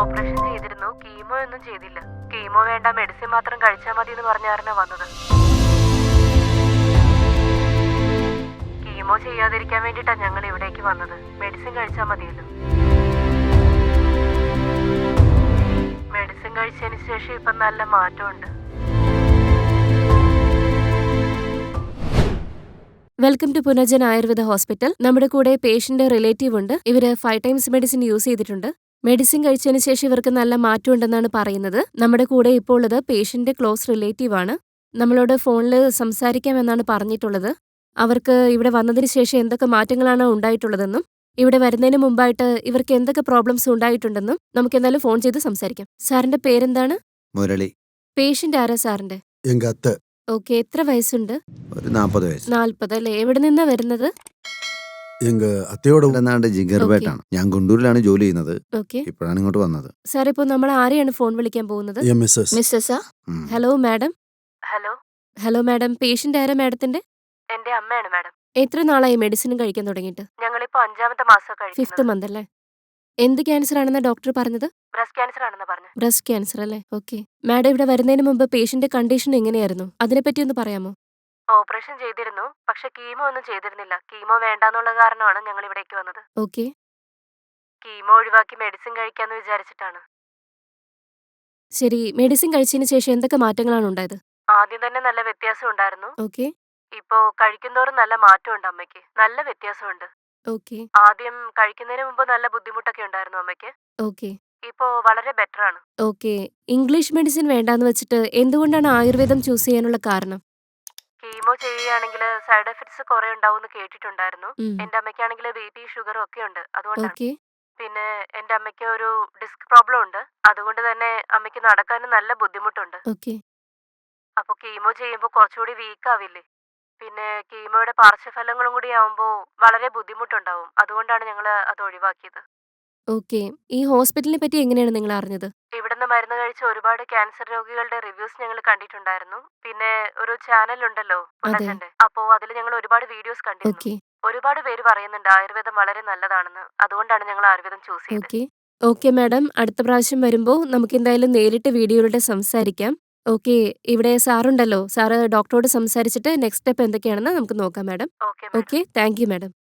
Operation ചെയ്തിരുന്നു. Chemo ഒന്നും ചെയ്തില്ല. കീമോ വേണ്ട, മെഡിസിൻ മാത്രം കഴിച്ചാൽ മതി എന്ന് പറഞ്ഞായിരുന്നു വന്നത്. കീമോ ചെയ്യാതിരിക്കാൻ വേണ്ടിയിട്ടാണ് ഞങ്ങൾ ഇവിടേക്ക് വന്നത്. മെഡിസിൻ കഴിച്ചാൽ മതിയല്ലോ. മെഡിസിൻ കഴിച്ചതിന് ശേഷം ഇപ്പം നല്ല മാറ്റമുണ്ട്. Welcome to Punarjan Ayurveda hospital. നമ്മുടെ കൂടെ പേഷ്യന്റ് റിലേറ്റീവ് ഉണ്ട്. ഇവര് 5 ടൈംസ് മെഡിസിൻ യൂസ് ചെയ്തിട്ടുണ്ട്. മെഡിസിൻ കഴിച്ചതിന് ശേഷം ഇവർക്ക് നല്ല മാറ്റം ഉണ്ടെന്നാണ് പറയുന്നത്. നമ്മുടെ കൂടെ ഇപ്പോൾ ഉള്ളത് പേഷ്യന്റ് ക്ലോസ് റിലേറ്റീവ് ആണ്. നമ്മളോട് ഫോണിൽ സംസാരിക്കാമെന്നാണ് പറഞ്ഞിട്ടുള്ളത്. അവർക്ക് ഇവിടെ വന്നതിന് ശേഷം എന്തൊക്കെ മാറ്റങ്ങളാണ് ഉണ്ടായിട്ടുള്ളതെന്നും ഇവിടെ വരുന്നതിന് മുമ്പായിട്ട് ഇവർക്ക് എന്തൊക്കെ പ്രോബ്ലംസ് ഉണ്ടായിട്ടുണ്ടെന്നും നമുക്ക് എന്തായാലും ഫോൺ ചെയ്ത് സംസാരിക്കാം. സാറിന്റെ പേരെന്താണ്? മുരളി. പേഷ്യന്റ് ആരാ സാറിന്റെ? ഓക്കെ, എത്ര വയസ്സുണ്ട്? ഒരു 40 വയസ്സ്. 40 അല്ലേ? എവിടെ നിന്നാ വരുന്നത്? എന്നാണ്ട് ജിഗർബേട്ടാണ്. ഞാൻ ഗുണ്ടൂരിലാണ് ജോലി ചെയ്യുന്നത്. ഓക്കെ, ഇപ്പോഴാണ് ഇങ്ങോട്ട് വന്നത്. സാർ ഇപ്പോൾ നമ്മൾ ആരെയാണ് ഫോൺ വിളിക്കാൻ പോകുന്നത്? മിസ്സസാ? Hello madam. Hello madam, patient ആരാ മാഡത്തിന്റെ? എന്റെ അമ്മയാണ് മാഡം. എത്ര നാളായി മെഡിസിനും കഴിക്കാൻ തുടങ്ങിയിട്ട്? ഞങ്ങളിപ്പോ 5ാമത്തെ മാസം 5th മന്ത് അല്ലേ? എന്ത് ക്യാൻസർ ആണെന്ന് ഡോക്ടർ പറഞ്ഞത്? ബ്രസ്റ്റ് ക്യാൻസർ ആണെന്ന് പറഞ്ഞു. ബ്രസ്റ്റ് ക്യാൻസർ അല്ലേ? ഓക്കെ മാഡം, ഇവിടെ വരുന്നതിന് മുമ്പ് പേഷ്യന്റ് കണ്ടീഷൻ എങ്ങനെയായിരുന്നു? അതിനെപ്പറ്റി ഒന്ന് പറയാമോ? ഓപ്പറേഷൻ ചെയ്തിരുന്നു, പക്ഷെ കീമോ ഒന്നും ചെയ്തിരുന്നില്ല. കീമോ വേണ്ടാന്നുള്ള കാരണമാണ് ഞങ്ങൾ ഇവിടേക്ക് വന്നത്. ഓക്കെ, കീമോ ഒഴിവാക്കി മെഡിസിൻ കഴിക്കാന്ന് വിചാരിച്ചിട്ടാണ്. ശരി, മെഡിസിൻ കഴിച്ചതിന് ശേഷം എന്തൊക്കെ മാറ്റങ്ങളാണ് ഉണ്ടായത്? ആദ്യം തന്നെ നല്ല വ്യത്യാസം ഉണ്ടായിരുന്നു. ഓക്കെ ഇപ്പോ കഴിക്കുന്നതോറും നല്ല മാറ്റമുണ്ട് അമ്മയ്ക്ക്. നല്ല വ്യത്യാസമുണ്ട്. ഓക്കെ ആദ്യം കഴിക്കുന്നതിന് മുമ്പ് നല്ല ബുദ്ധിമുട്ടൊക്കെ ഉണ്ടായിരുന്നു അമ്മയ്ക്ക്. ഓക്കെ ഇപ്പോ വളരെ ബെറ്റർ ആണ്. ഓക്കെ ഇംഗ്ലീഷ് മെഡിസിൻ വേണ്ടാന്ന് വെച്ചിട്ട് എന്തുകൊണ്ടാണ് ആയുർവേദം ചൂസ് ചെയ്യാനുള്ള കാരണം? കീമോ ചെയ്യുകയാണെങ്കിൽ സൈഡ് എഫക്ട്സ് കുറെ ഉണ്ടാവും എന്ന് കേട്ടിട്ടുണ്ടായിരുന്നു. ഉം, എന്റെ അമ്മയ്ക്കാണെങ്കിൽ BP ഷുഗറും ഒക്കെ ഉണ്ട്. അതുകൊണ്ടാണ്. ഓക്കെ പിന്നെ എന്റെ അമ്മയ്ക്ക് ഒരു ഡിസ്ക് പ്രോബ്ലം ഉണ്ട്. അതുകൊണ്ട് തന്നെ അമ്മയ്ക്ക് നടക്കാനും നല്ല ബുദ്ധിമുട്ടുണ്ട്. ഓക്കെ അപ്പൊ കീമോ ചെയ്യുമ്പോൾ കുറച്ചുകൂടി വീക്ക് ആവില്ലേ? പിന്നെ കീമോയുടെ പാർശ്വഫലങ്ങളും കൂടി ആവുമ്പോൾ വളരെ ബുദ്ധിമുട്ടുണ്ടാവും. അതുകൊണ്ടാണ് ഞങ്ങൾ അത് ഒഴിവാക്കിയത്. ഓക്കെ ഈ ഹോസ്പിറ്റലിനെ പറ്റി എങ്ങനെയാണ് നിങ്ങൾ അറിഞ്ഞത്? ഇവിടുന്ന് മരുന്ന് കഴിച്ച ഒരുപാട് ക്യാൻസർ രോഗികളുടെ റിവ്യൂസ് ഞങ്ങൾ കണ്ടിട്ടുണ്ടായിരുന്നു. പിന്നെ ഒരു ചാനൽ ഉണ്ടല്ലോ പുനർജന്റെ, അപ്പോ അതിൽ ഞങ്ങൾ ഒരുപാട് വീഡിയോസ് കണ്ടിരുന്നു. ഓക്കെ ഒരുപാട് പേര് പറയുന്നുണ്ട് ആയുർവേദം വളരെ നല്ലതാണെന്ന്. അതുകൊണ്ടാണ് ഞങ്ങൾ ആയുർവേദം ചൂസ് ചെയ്തത്. ഓക്കെ ഓക്കെ മാഡം, അടുത്ത പ്രാവശ്യം വരുമ്പോൾ നമുക്ക് എന്തായാലും നേരിട്ട് വീഡിയോയിലൂടെ സംസാരിക്കാം. ഓക്കെ, ഇവിടെ സാറുണ്ടല്ലോ, സാറ് ഡോക്ടറോട് സംസാരിച്ചിട്ട് നെക്സ്റ്റ് സ്റ്റെപ്പ് എന്തൊക്കെയാണെന്ന് നമുക്ക് നോക്കാം madam. Okay madam. Okay, thank you madam.